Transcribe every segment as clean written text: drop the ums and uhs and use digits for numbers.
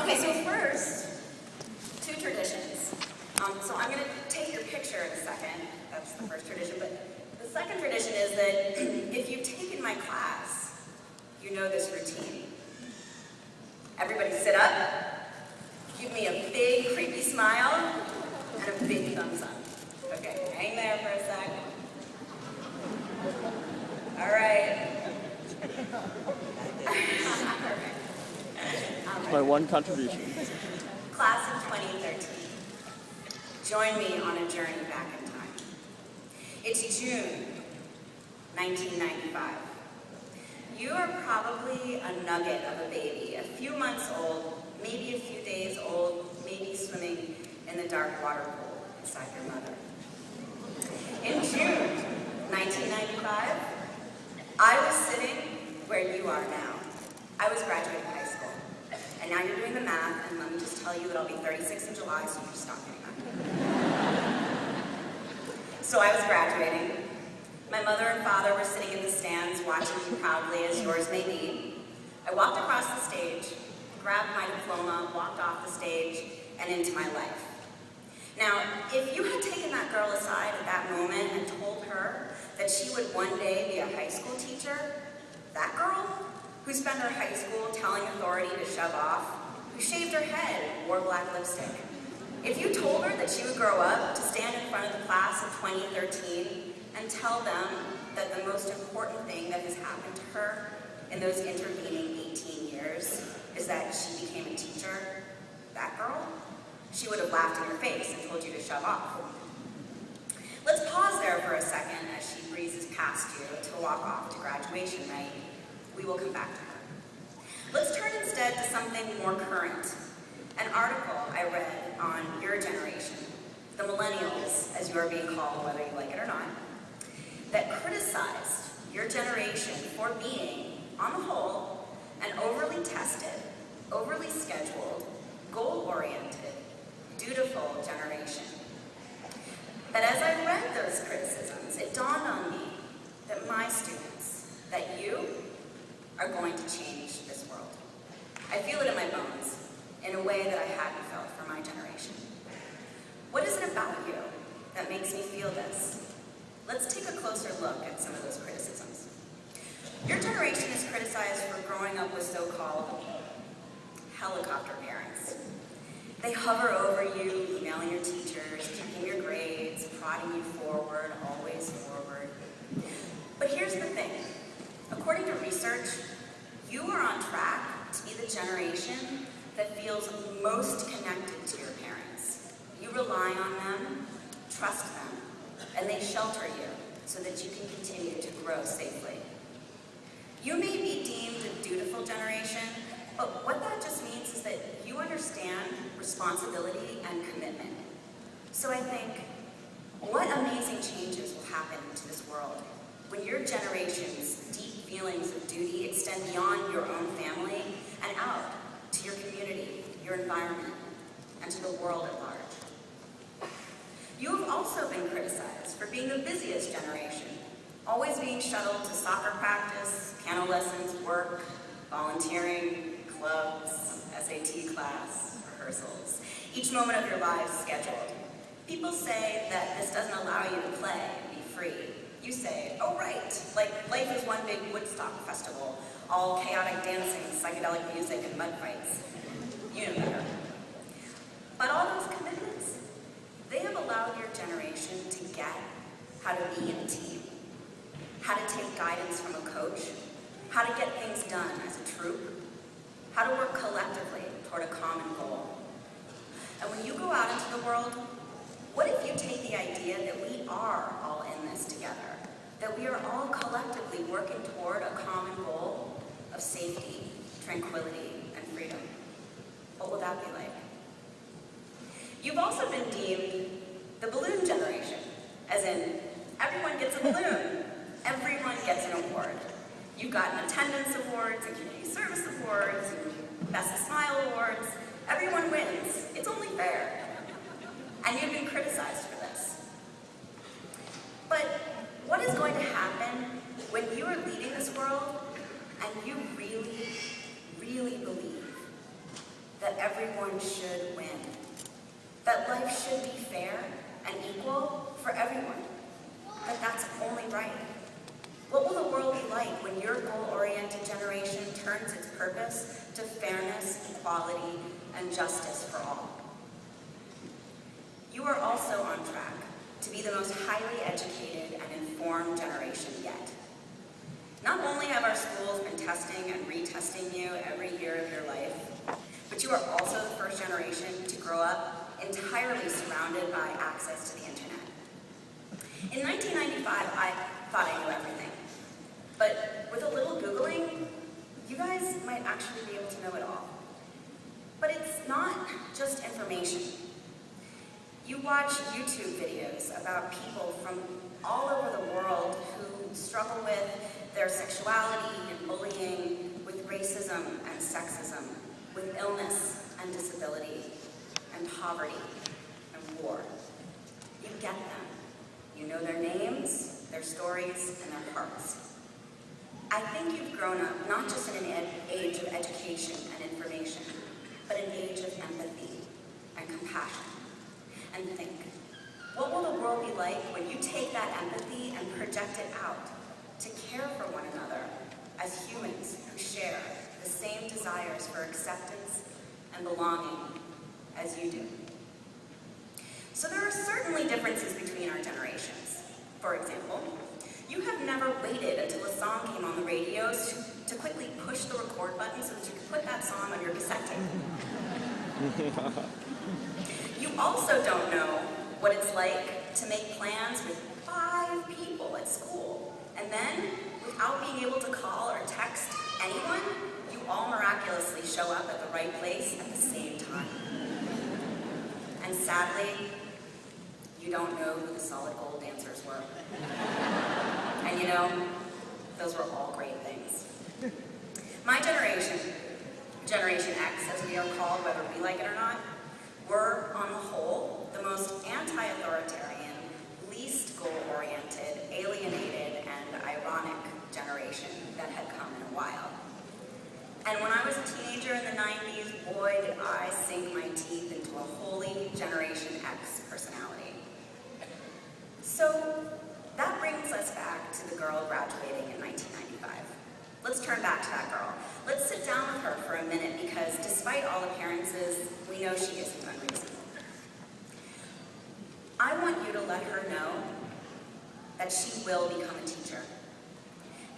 Okay, so first, two traditions. So I'm going to take your picture in a second. That's the first tradition. But the second tradition is that if you've taken my class, you know this routine. Everybody sit up, give me a big creepy smile, and a big thumbs up. Okay, hang there for a sec. All right. My one contribution. Class of 2013. Join me on a journey back in time. It's June 1995. You are probably a nugget of a baby, a few months old, maybe a few days old, maybe swimming in the dark water pool beside your mother. In June 1995, I was sitting where you are now. I was graduating high school. And now you're doing the math, and let me just tell you that I'll be 36 in July, so you just stop doing that. So I was graduating. My mother and father were sitting in the stands watching me proudly, as yours may be. I walked across the stage, grabbed my diploma, walked off the stage, and into my life. Now, if you had taken that girl aside at that moment and told her that she would one day be a high school teacher, that girl who spent her high school telling authority to shove off, who shaved her head and wore black lipstick, if you told her that she would grow up to stand in front of the class of 2013 and tell them that the most important thing that has happened to her in those intervening 18 years is that she became a teacher, that girl, she would have laughed in your face and told you to shove off. Let's pause there for a second as she breezes past you to walk off to graduation night. We will come back to her. Let's turn instead to something more current. An article I read on your generation, the millennials, as you are being called, whether you like it or not, that criticized your generation for being, on the whole, an overly tested, overly scheduled, goal-oriented, dutiful generation. But as I read those criticisms, it dawned on me that my students, that you, are going to change this world. I feel it in my bones, in a way that I hadn't felt for my generation. What is it about you that makes me feel this? Let's take a closer look at some of those criticisms. Your generation is criticized for growing up with so-called helicopter parents. They hover over you, emailing your teachers, checking your grades, prodding you forward, always forward. But here's the thing. According to research, you are on track to be the generation that feels most connected to your parents. You rely on them, trust them, and they shelter you so that you can continue to grow safely. You may be deemed a dutiful generation, but what that just means is that you understand responsibility and commitment. So I think, what amazing changes will happen to this world when your generation's deep feelings of duty extend beyond your own family and out to your community, your environment, and to the world at large. You have also been criticized for being the busiest generation, always being shuttled to soccer practice, piano lessons, work, volunteering, clubs, SAT class, rehearsals. Each moment of your lives scheduled. People say that this doesn't allow you to play and be free. You say, oh right, like life is one big Woodstock festival, all chaotic dancing, psychedelic music, and mud fights. You know better. But all those commitments, they have allowed your generation to get how to be in a team, how to take guidance from a coach, how to get things done as a troop, how to work collectively toward a common goal. And when you go out into the world, what if you take the idea that we are all in this together, that we are all collectively working toward a common goal of safety, tranquility, and freedom? What will that be like? You've also been deemed the balloon generation, as in everyone gets a balloon, everyone gets an award. You've gotten attendance awards and community service awards and best smile awards. Everyone wins. It's only fair. And you've been criticized for this. But what is going to happen when you are leading this world and you really, really believe that that everyone should win, that life should be fair and equal for everyone, that that's only right. What will the world be like when your goal-oriented generation turns its purpose to fairness, equality, and justice for all? You are also on track to be the most highly educated and informed generation yet. Not only have our schools been testing and retesting you every year of your life, but you are also the first generation to grow up entirely surrounded by access to the internet. In 1995, I thought I knew everything. But with a little Googling, you guys might actually be able to know it all. But it's not just information. You watch YouTube videos about people from all over the world who struggle with their sexuality and bullying, with racism and sexism, with illness and disability, and poverty and war. You get them. You know their names, their stories, and their hearts. I think you've grown up not just in an age of education and information, but an age of empathy and compassion. And think, what will the world be like when you take that empathy and project it out to care for one another as humans who share the same desires for acceptance and belonging as you do? So there are certainly differences between our generations. For example, you have never waited until a song came on the radios to quickly push the record button so that you could put that song on your cassette tape. You also don't know what it's like to make plans with 5 people at school, and then, without being able to call or text anyone, you all miraculously show up at the right place at the same time. And sadly, you don't know who the solid gold dancers were. And you know, those were all great things. My generation, Generation X as we are called, whether we like it or not, were, on the whole, the most anti-authoritarian, least goal-oriented, alienated, and ironic generation that had come in a while. And when I was a teenager in the 90s, boy, did I sink my teeth into a wholly Generation X personality. So that brings us back to the girl graduating in 1995. Let's turn back to that girl. Let's sit down with her for a minute because despite all appearances, we know she isn't unreasonable. I want you to let her know that she will become a teacher.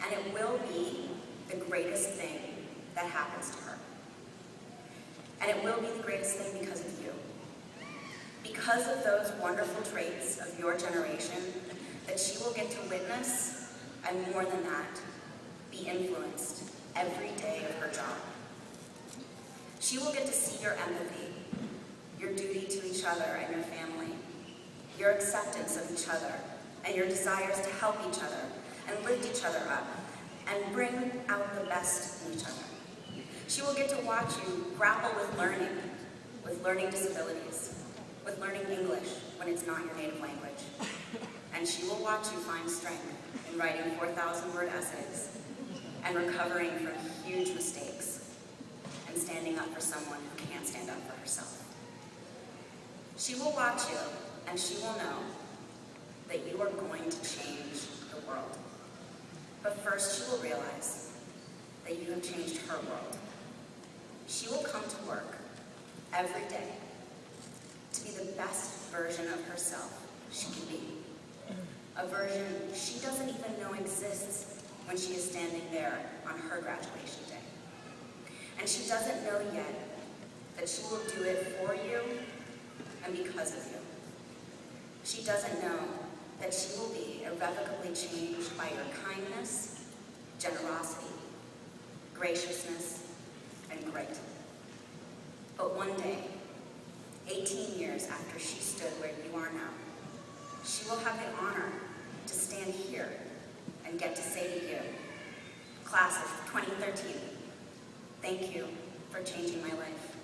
And it will be the greatest thing that happens to her. And it will be the greatest thing because of you. Because of those wonderful traits of your generation that she will get to witness, and more than that, be influenced every day of her job. She will get to see your empathy, your duty to each other and your family, your acceptance of each other, and your desires to help each other and lift each other up and bring out the best in each other. She will get to watch you grapple with learning disabilities, with learning English when it's not your native language. And she will watch you find strength in writing 4,000-word essays and recovering from huge mistakes and standing up for someone who can't stand up for herself. She will watch you and she will know that you are going to change the world. But first she will realize that you have changed her world. She will come to work every day to be the best version of herself she can be. A version she doesn't even know exists when she is standing there on her graduation day. And she doesn't know yet that she will do it for you and because of you. She doesn't know that she will be irrevocably changed by your kindness, generosity, graciousness, and grit. But one day, 18 years after she stood where you are now, she will have the honor to stand here and get to say to you, class of 2013, thank you for changing my life.